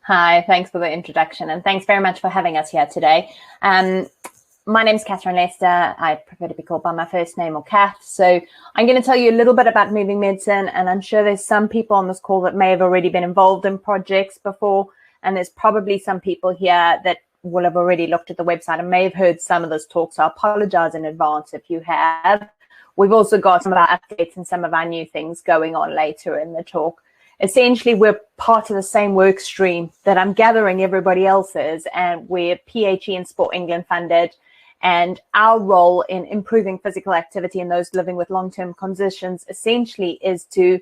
Hi, thanks for the introduction, and thanks very much for having us here today. My name is Catherine Lester. I prefer to be called by my first name or Kath. So I'm going to tell you a little bit about moving medicine, and I'm sure there's some people on this call that may have already been involved in projects before, and there's probably some people here that will have already looked at the website and may have heard some of this talk, so I apologize in advance if you have. We've also got some of our updates and some of our new things going on later in the talk. Essentially, we're part of the same work stream that I'm gathering everybody else's, and we're PHE and Sport England funded. And our role in improving physical activity in those living with long-term conditions essentially is to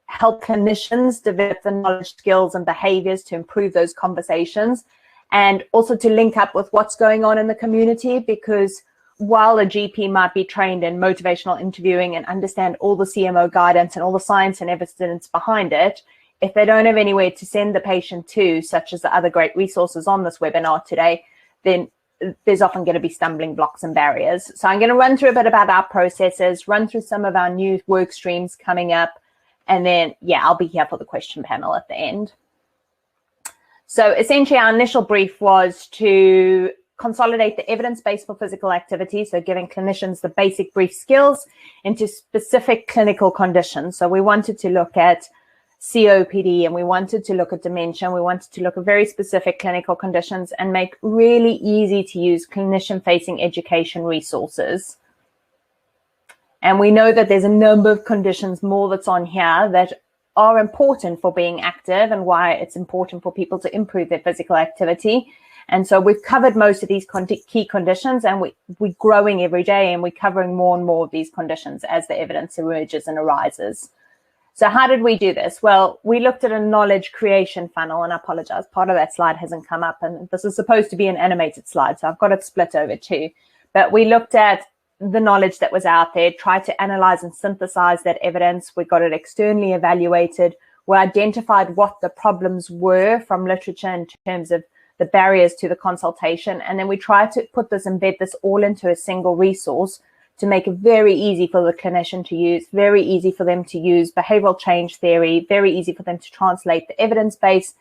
help clinicians develop the knowledge, skills, and behaviors to improve those conversations, and also to link up with what's going on in the community, because while a GP might be trained in motivational interviewing and understand all the CMO guidance and all the science and evidence behind it, if they don't have anywhere to send the patient to, such as the other great resources on this webinar today, then there's often going to be stumbling blocks and barriers. So I'm going to run through a bit about our processes, run through some of our new work streams coming up, and then, I'll be here for the question panel at the end. So essentially, our initial brief was to consolidate the evidence base for physical activity, so giving clinicians the basic brief skills into specific clinical conditions. So we wanted to look at COPD, and we wanted to look at dementia, and we wanted to look at very specific clinical conditions and make really easy to use clinician-facing education resources. And we know that there's a number of conditions more that's on here that are important for being active and why it's important for people to improve their physical activity. And so we've covered most of these key conditions, and we're growing every day, and we're covering more and more of these conditions as the evidence emerges and arises. So how did we do this? Well, we looked at a knowledge creation funnel, and I apologize, part of that slide hasn't come up, and this is supposed to be an animated slide, so I've got it split over two. But we looked at the knowledge that was out there, tried to analyze and synthesize that evidence. We got it externally evaluated. We identified what the problems were from literature in terms of the barriers to the consultation, and then we tried to embed this all into a single resource to make it very easy for the clinician to use, very easy for them to use behavioral change theory, very easy for them to translate the evidence base,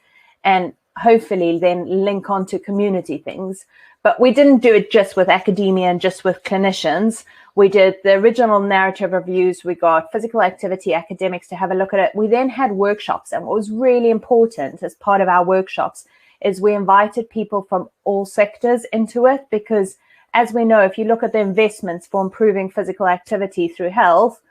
and hopefully then link on to community things. But we didn't do it just with academia and just with clinicians. We did the original narrative reviews. We got physical activity academics to have a look at it. We then had workshops, and what was really important as part of our workshops is we invited people from all sectors into it, because as we know, if you look at the investments for improving physical activity through health,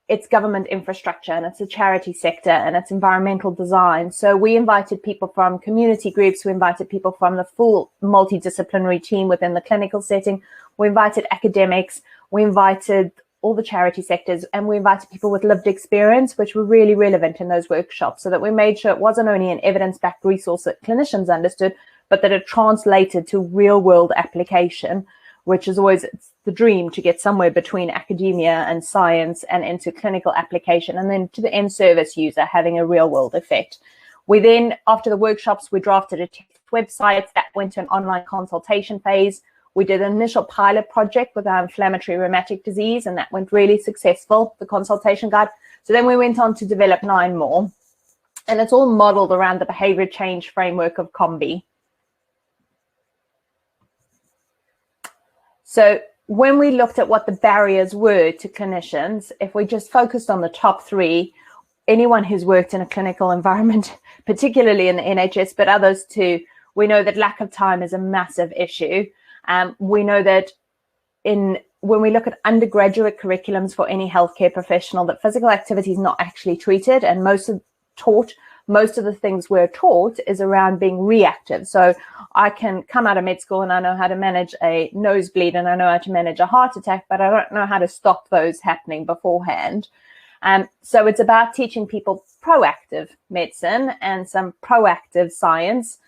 it's government infrastructure, and it's a charity sector, and it's environmental design. So we invited people from community groups, we invited people from the full multidisciplinary team within the clinical setting, we invited academics, we invited all the charity sectors, and we invited people with lived experience, which were really relevant in those workshops, so that we made sure it wasn't only an evidence-backed resource that clinicians understood, but that it translated to real-world application, which is always the dream, to get somewhere between academia and science and into clinical application, and then to the end service user having a real-world effect. We then, after the workshops, we drafted a test website that went to an online consultation phase. We did an initial pilot project with our inflammatory rheumatic disease, and that went really successful, the consultation guide. So then we went on to develop 9 more, and it's all modeled around the behavior change framework of COMBI. So when we looked at what the barriers were to clinicians, if we just focused on the top 3, anyone who's worked in a clinical environment, particularly in the NHS, but others too, we know that lack of time is a massive issue. We know that when we look at undergraduate curriculums for any healthcare professional, that physical activity is not actually treated, and most of the things we're taught is around being reactive. So I can come out of med school and I know how to manage a nosebleed and I know how to manage a heart attack, but I don't know how to stop those happening beforehand. So it's about teaching people proactive medicine and some proactive science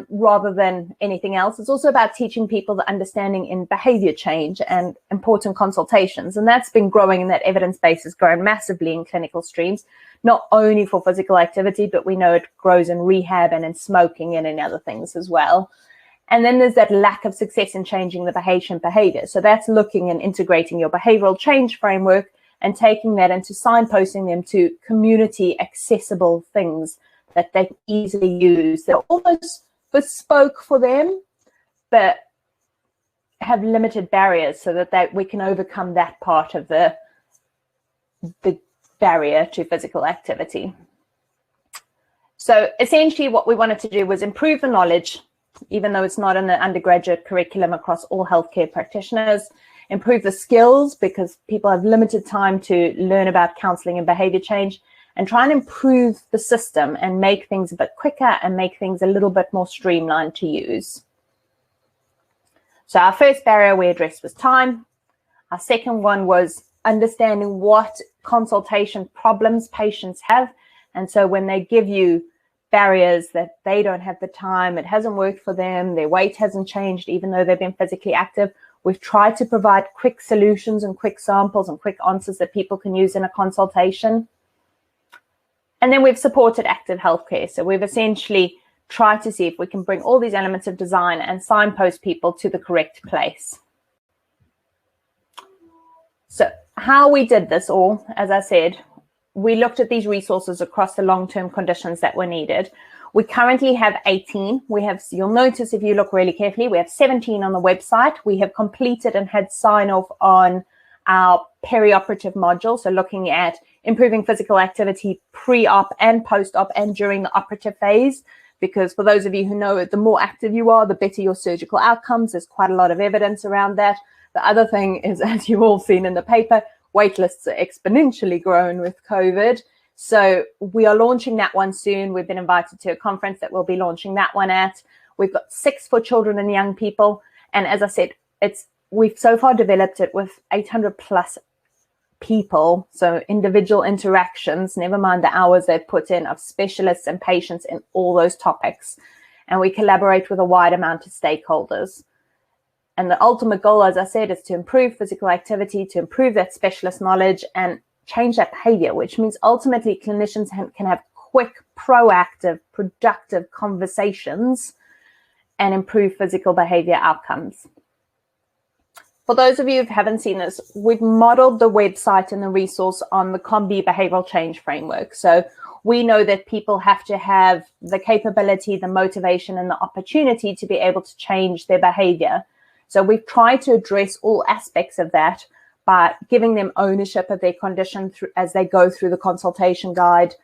rather than anything else. It's also about teaching people the understanding in behavior change and important consultations. And that's been growing, and that evidence base has grown massively in clinical streams, not only for physical activity, but we know it grows in rehab and in smoking and in other things as well. And then there's that lack of success in changing the patient behavior. So that's looking and integrating your behavioral change framework and taking that into signposting them to community accessible things that they can easily use. They're almost bespoke for them, but have limited barriers so that we can overcome that part of the barrier to physical activity. So essentially what we wanted to do was improve the knowledge, even though it's not in the undergraduate curriculum across all healthcare practitioners, improve the skills because people have limited time to learn about counseling and behavior change, and try and improve the system and make things a bit quicker and make things a little bit more streamlined to use. So our first barrier we addressed was time. Our second one was understanding what consultation problems patients have. And so when they give you barriers that they don't have the time, it hasn't worked for them, their weight hasn't changed, even though they've been physically active, we've tried to provide quick solutions and quick samples and quick answers that people can use in a consultation. And then we've supported active healthcare. So we've essentially tried to see if we can bring all these elements of design and signpost people to the correct place. So how we did this all, as I said, we looked at these resources across the long-term conditions that were needed. We currently have 18. You'll notice if you look really carefully, we have 17 on the website. We have completed and had sign-off on our perioperative module. So looking at improving physical activity pre-op and post-op and during the operative phase, because for those of you who know it, the more active you are, the better your surgical outcomes. There's quite a lot of evidence around that. The other thing is, as you've all seen in the paper, wait lists are exponentially grown with COVID. So we are launching that one soon. We've been invited to a conference that we'll be launching that one at. We've got 6 for children and young people. And as I said, we've so far developed it with 800 plus people. So individual interactions, never mind the hours they've put in, of specialists and patients in all those topics. And we collaborate with a wide amount of stakeholders. And the ultimate goal, as I said, is to improve physical activity, to improve that specialist knowledge and change that behavior, which means ultimately clinicians can have quick, proactive, productive conversations and improve physical behavior outcomes. For those of you who haven't seen this, we've modeled the website and the resource on the COM-B behavioral change framework. So we know that people have to have the capability, the motivation, and the opportunity to be able to change their behavior. So we've tried to address all aspects of that by giving them ownership of their condition as they go through the consultation guide,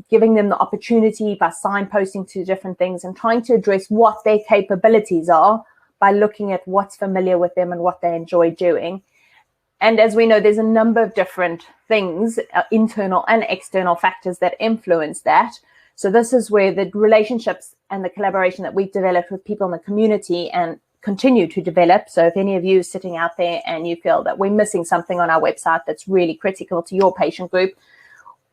giving them the opportunity by signposting to different things and trying to address what their capabilities are by looking at what's familiar with them and what they enjoy doing. And as we know, there's a number of different things, internal and external factors that influence that. So this is where the relationships and the collaboration that we've developed with people in the community and continue to develop. So if any of you are sitting out there and you feel that we're missing something on our website that's really critical to your patient group,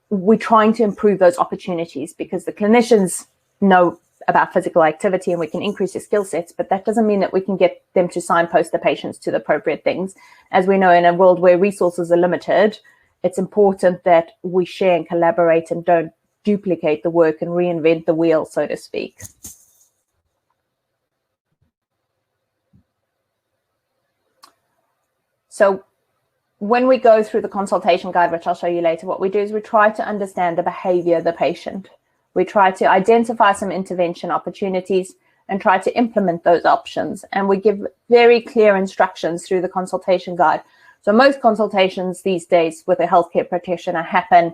we're trying to improve those opportunities because the clinicians know about physical activity and we can increase their skill sets, but that doesn't mean that we can get them to signpost the patients to the appropriate things. As we know, in a world where resources are limited, it's important that we share and collaborate and don't duplicate the work and reinvent the wheel, so to speak. So when we go through the consultation guide, which I'll show you later, what we do is we try to understand the behavior of the patient. We try to identify some intervention opportunities and try to implement those options. And we give very clear instructions through the consultation guide. So most consultations these days with a healthcare practitioner happen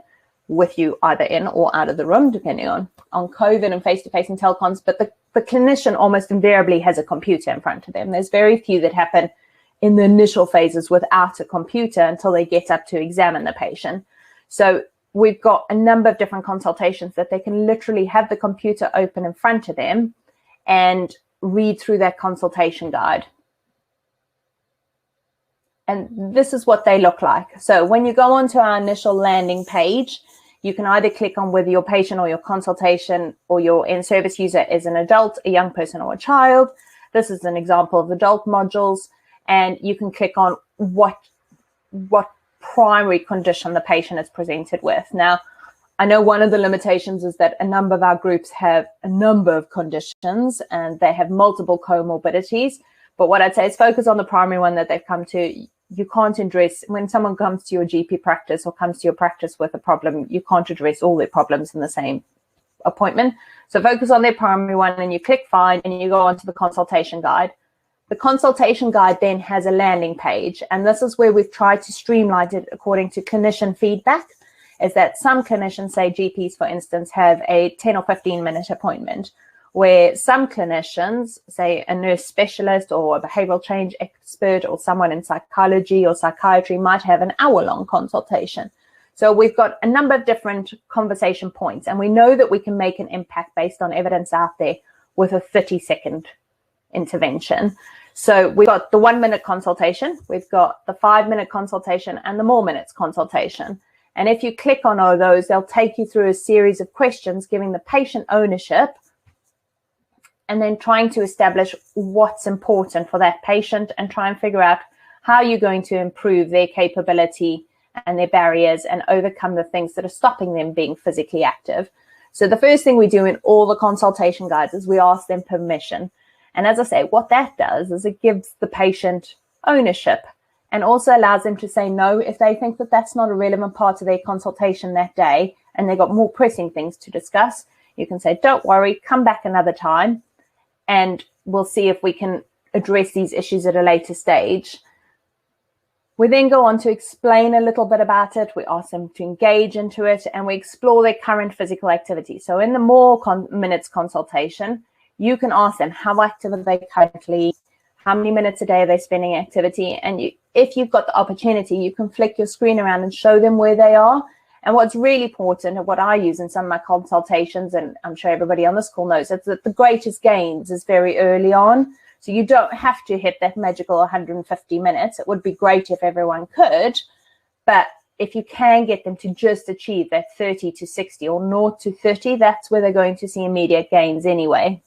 with you either in or out of the room, depending on COVID and face-to-face and telecoms. But the clinician almost invariably has a computer in front of them. There's very few that happen in the initial phases without a computer until they get up to examine the patient. So we've got a number of different consultations that they can literally have the computer open in front of them and read through that consultation guide. And this is what they look like. So when you go onto our initial landing page, you can either click on whether your patient or your consultation or your in-service user is an adult, a young person, or a child. This is an example of adult modules. And you can click on what primary condition the patient is presented with. Now, I know one of the limitations is that a number of our groups have a number of conditions and they have multiple comorbidities. But what I'd say is focus on the primary one that they've come to. You can't address, when someone comes to your GP practice or comes to your practice with a problem, you can't address all their problems in the same appointment. So focus on their primary one and you click find and you go onto the consultation guide. The consultation guide then has a landing page, and this is where we've tried to streamline it according to clinician feedback, is that some clinicians, say GPs for instance, have a 10 or 15 minute appointment, where some clinicians, say a nurse specialist or a behavioral change expert or someone in psychology or psychiatry, might have an hour-long consultation. So we've got a number of different conversation points, and we know that we can make an impact based on evidence out there with a 30-second intervention. So we've got the 1 minute consultation, we've got the 5 minute consultation, and the more minutes consultation. And if you click on all those, they'll take you through a series of questions giving the patient ownership and then trying to establish what's important for that patient and try and figure out how you're going to improve their capability and their barriers and overcome the things that are stopping them being physically active. So the first thing we do in all the consultation guides is we ask them permission. And as I say, what that does is it gives the patient ownership and also allows them to say no if they think that that's not a relevant part of their consultation that day and they've got more pressing things to discuss. You can say, don't worry, come back another time and we'll see if we can address these issues at a later stage. We then go on to explain a little bit about it. We ask them to engage into it and we explore their current physical activity. So in the more minutes consultation, you can ask them how active are they currently, how many minutes a day are they spending activity, and if you've got the opportunity, you can flick your screen around and show them where they are. And what's really important, and what I use in some of my consultations, and I'm sure everybody on this call knows, is that the greatest gains is very early on. So you don't have to hit that magical 150 minutes. It would be great if everyone could, but if you can get them to just achieve that 30 to 60 or 0 to 30, that's where they're going to see immediate gains anyway.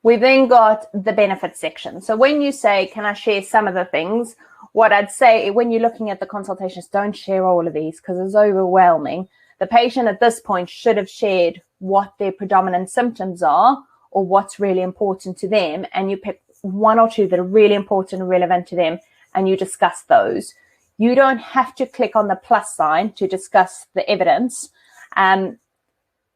We then got the benefits section. So when you say, can I share some of the things? What I'd say when you're looking at the consultations, don't share all of these because it's overwhelming. The patient at this point should have shared what their predominant symptoms are or what's really important to them. And you pick one or two that are really important and relevant to them and you discuss those. You don't have to click on the plus sign to discuss the evidence.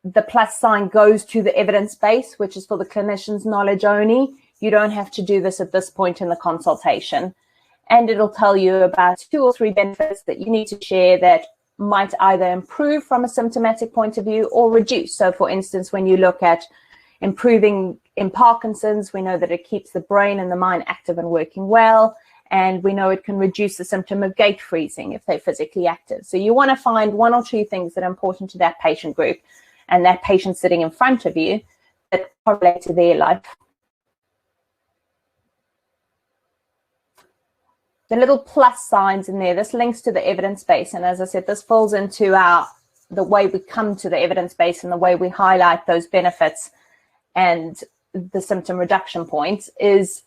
The plus sign goes to the evidence base, which is for the clinician's knowledge only. You don't have to do this at this point in the consultation. And it'll tell you about 2 or 3 benefits that you need to share that might either improve from a symptomatic point of view or reduce. So for instance, when you look at improving in Parkinson's, we know that it keeps the brain and the mind active and working well. And we know it can reduce the symptom of gait freezing if they're physically active. So you want to find 1 or 2 things that are important to that patient group and that patient sitting in front of you that correlate to their life. The little plus signs in there, this links to the evidence base. And as I said, this falls into the way we come to the evidence base and the way we highlight those benefits and the symptom reduction points is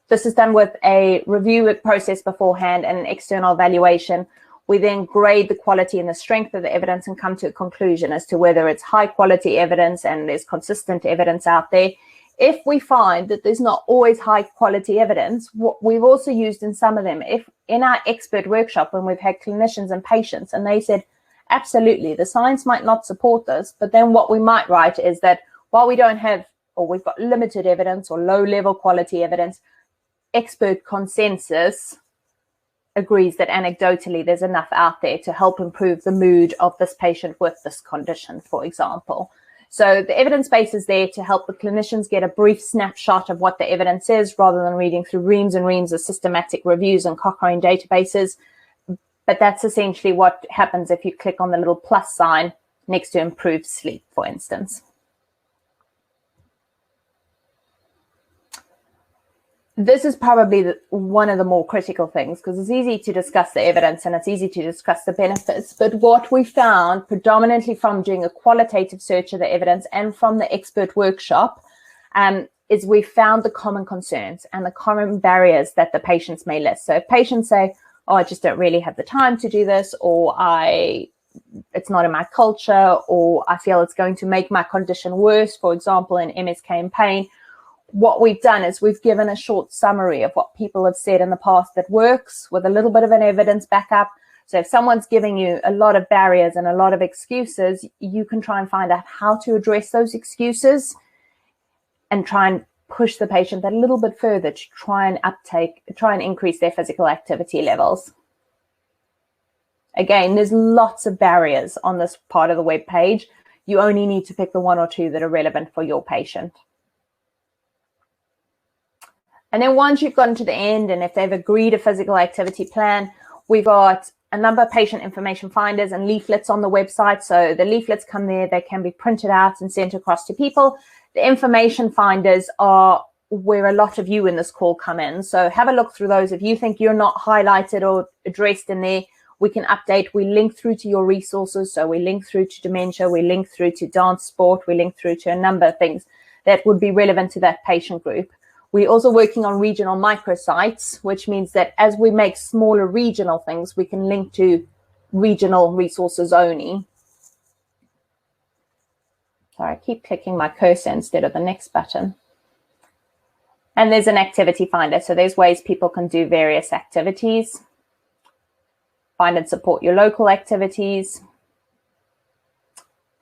this is done with a review process beforehand and an external evaluation. We then grade the quality and the strength of the evidence and come to a conclusion as to whether it's high quality evidence and there's consistent evidence out there. If we find that there's not always high quality evidence, what we've also used in some of them, if in our expert workshop when we've had clinicians and patients and they said, absolutely, the science might not support this, but then what we might write is that while we don't have, or we've got limited evidence or low level quality evidence, expert consensus agrees that anecdotally there's enough out there to help improve the mood of this patient with this condition, for example. So the evidence base is there to help the clinicians get a brief snapshot of what the evidence is rather than reading through reams and reams of systematic reviews and Cochrane databases. But that's essentially what happens if you click on the little plus sign next to improved sleep, for instance. This is probably one of the more critical things because it's easy to discuss the evidence and it's easy to discuss the benefits. But what we found predominantly from doing a qualitative search of the evidence and from the expert workshop is we found the common concerns and the common barriers that the patients may list. So if patients say, oh, I just don't really have the time to do this, or it's not in my culture, or I feel it's going to make my condition worse, for example, in MSK and pain, what we've done is we've given a short summary of what people have said in the past that works with a little bit of an evidence backup, So if someone's giving you a lot of barriers and a lot of excuses, you can try and find out how to address those excuses and try and push the patient a little bit further to try and increase their physical activity levels. Again, there's lots of barriers on this part of the web page. You only need to pick the 1 or 2 that are relevant for your patient. And then once you've gotten to the end, and if they've agreed a physical activity plan, we've got a number of patient information finders and leaflets on the website. So the leaflets come there, they can be printed out and sent across to people. The information finders are where a lot of you in this call come in. So have a look through those. If you think you're not highlighted or addressed in there, we can update. We link through to your resources. So we link through to dementia, we link through to dance sport, we link through to a number of things that would be relevant to that patient group. We're also working on regional microsites, which means that as we make smaller regional things, we can link to regional resources only. Sorry, I keep clicking my cursor instead of the next button. And there's an activity finder. So there's ways people can do various activities. Find and support your local activities.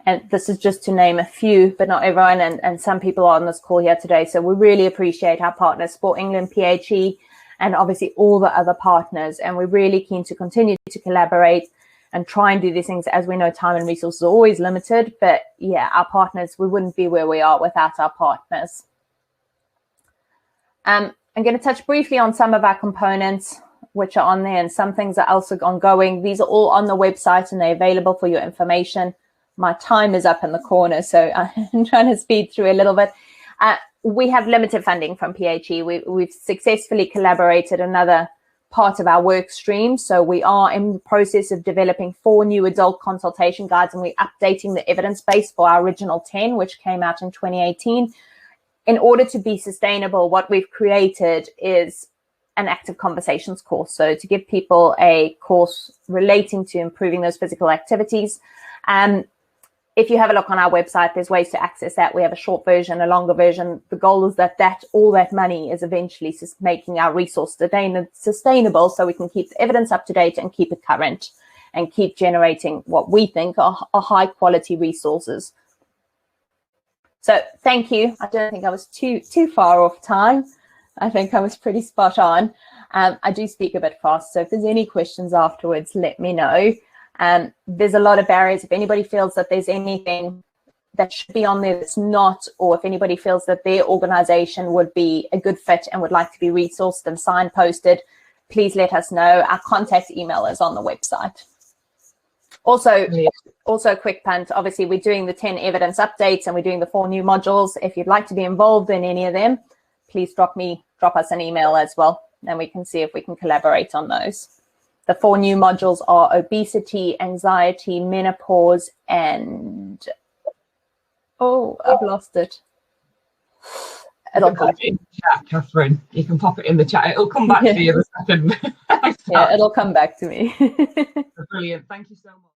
And this is just to name a few, but not everyone, and some people are on this call here today. So we really appreciate our partners, Sport England, PHE, and obviously all the other partners. And we're really keen to continue to collaborate and try and do these things. As we know, time and resources are always limited, but yeah, our partners, we wouldn't be where we are without our partners. I'm going to touch briefly on some of our components which are on there, and some things are also ongoing. These are all on the website and they're available for your information. My time is up in the corner, so I'm trying to speed through a little bit. We have limited funding from PHE. We've successfully collaborated another part of our work stream. So we are in the process of developing 4 new adult consultation guides, and we're updating the evidence base for our original 10, which came out in 2018. In order to be sustainable, what we've created is an active conversations course. So to give people a course relating to improving those physical activities. If you have a look on our website, there's ways to access that. We have a short version, a longer version. The goal is that all that money is eventually making our resource sustainable, so we can keep the evidence up to date and keep it current and keep generating what we think are high quality resources. So thank you. I don't think I was too far off time. I think I was pretty spot on. I do speak a bit fast, so if there's any questions afterwards, let me know. There's a lot of barriers. If anybody feels that there's anything that should be on there that's not, or if anybody feels that their organization would be a good fit and would like to be resourced and signposted, please let us know. Our contact email is on the website. Also a quick punt, obviously we're doing the 10 evidence updates and we're doing the 4 new modules. If you'd like to be involved in any of them, please drop us an email as well, and we can see if we can collaborate on those. The 4 new modules are obesity, anxiety, menopause, and I've lost it. It'll come in the chat, Catherine. You can pop it in the chat. It'll come back to you in a second. Yeah, it'll come back to me. Brilliant. Thank you so much.